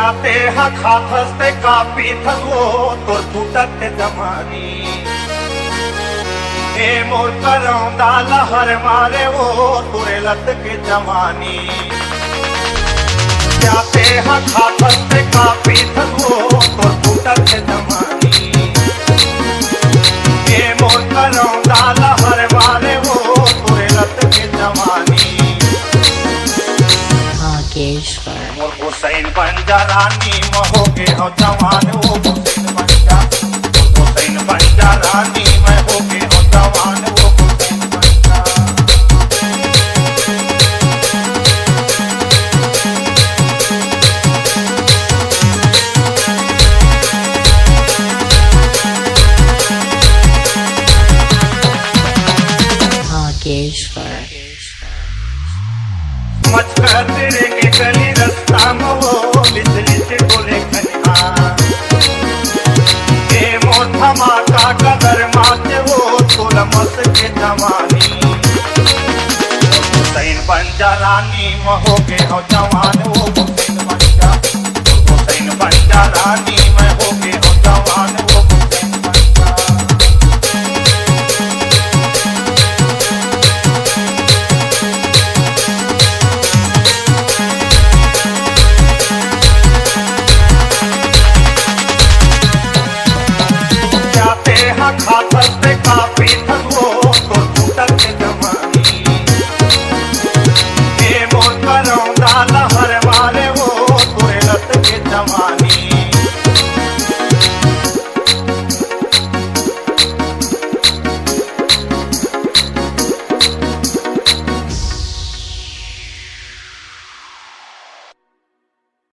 प्याते हा खाथस्ते कापी थगो तोर फूटत जमानी ए मोर करौंदा लहर मारे वो तुरे लत के जमानी प्याते हा खाथस्ते कापी थगो तोर फूटत जमानी ए मोर करौंदा लहर मारे वो तुरे लत के जमानी मोर हुसैन बन जा रानी महो के हो जवान वो हुसैन बन जा हुसैन बन जा रानी मैं हो के हो जवान वो हुसैन बन जा मचकर तेरे के गली रास्ता में वो बिजली से बोले खनिया ए मोर धमाका कदर माते वो तुलमत के जवानी हुसैन बन जा रानी महो के हो जवान वो हुसैन बन जा रानी